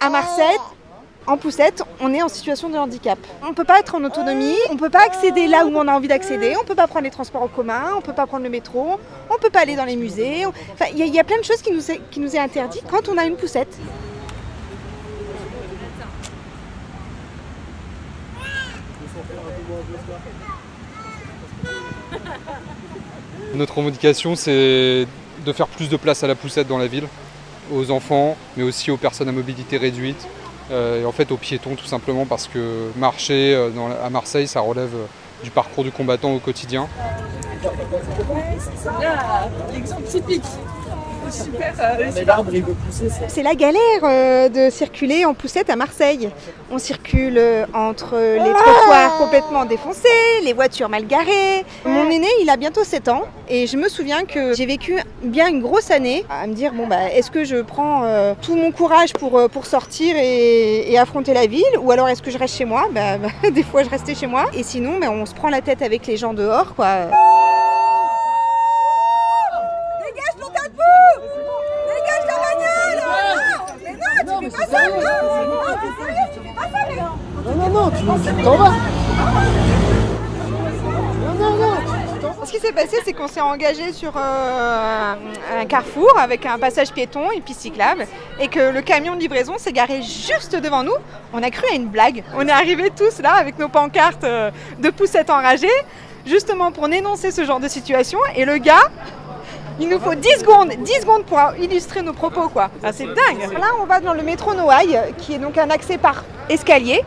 À Marseille, en poussette, on est en situation de handicap. On ne peut pas être en autonomie, on ne peut pas accéder là où on a envie d'accéder, on ne peut pas prendre les transports en commun, on ne peut pas prendre le métro, on ne peut pas aller dans les musées. Enfin, il y a plein de choses qui nous est interdit quand on a une poussette. Notre revendication, c'est de faire plus de place à la poussette dans la ville, aux enfants, mais aussi aux personnes à mobilité réduite, et en fait aux piétons tout simplement parce que marcher à Marseille, ça relève du parcours du combattant au quotidien. Là, l'exemple typique. Super. C'est la galère de circuler en poussette à Marseille. On circule entre les trottoirs complètement défoncés, les voitures mal garées. Mon aîné, il a bientôt 7 ans et je me souviens que j'ai vécu bien une grosse année à me dire bon bah est-ce que je prends tout mon courage pour sortir et affronter la ville ou alors est-ce que je reste chez moi. Des fois je restais chez moi et sinon on se prend la tête avec les gens dehors quoi. Non, tu t'en vas. Ce qui s'est passé, c'est qu'on s'est engagé sur un carrefour avec un passage piéton et piste cyclable et que le camion de livraison s'est garé juste devant nous. On a cru à une blague. On est arrivés tous là avec nos pancartes de poussettes enragées justement pour dénoncer ce genre de situation et le gars... Il nous faut 10 secondes pour illustrer nos propos quoi. Enfin, c'est dingue. Là on va dans le métro Noailles qui est donc un accès par escalier.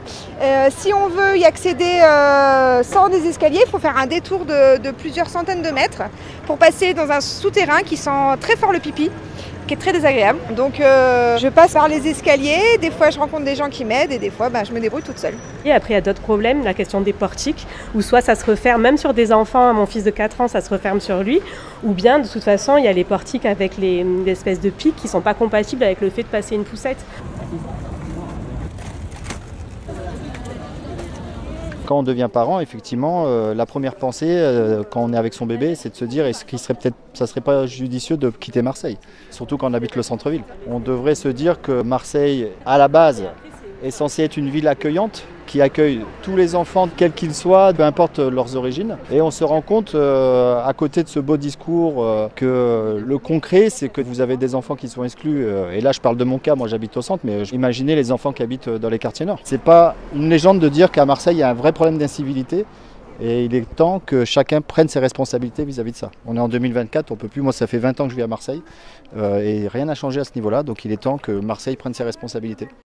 Si on veut y accéder sans des escaliers, il faut faire un détour de plusieurs centaines de mètres pour passer dans un souterrain qui sent très fort le pipi, qui est très désagréable. Donc je passe par les escaliers, des fois je rencontre des gens qui m'aident et des fois je me débrouille toute seule. Et après il y a d'autres problèmes, la question des portiques, où soit ça se referme même sur des enfants, mon fils de 4 ans ça se referme sur lui, ou bien de toute façon il y a les portiques avec les espèces de pics qui ne sont pas compatibles avec le fait de passer une poussette. Quand on devient parent, effectivement, la première pensée quand on est avec son bébé, c'est de se dire est-ce qu'il serait ça serait pas judicieux de quitter Marseille, surtout quand on habite le centre-ville. On devrait se dire que Marseille, à la base, est censée être une ville accueillante qui accueille tous les enfants, quels qu'ils soient, peu importe leurs origines. Et on se rend compte, à côté de ce beau discours, que le concret, c'est que vous avez des enfants qui sont exclus. Et là, je parle de mon cas, moi j'habite au centre, mais imaginez les enfants qui habitent dans les quartiers nord. C'est pas une légende de dire qu'à Marseille, il y a un vrai problème d'incivilité. Et il est temps que chacun prenne ses responsabilités vis-à-vis de ça. On est en 2024, on peut plus. Moi, ça fait 20 ans que je vis à Marseille et rien n'a changé à ce niveau-là. Donc il est temps que Marseille prenne ses responsabilités.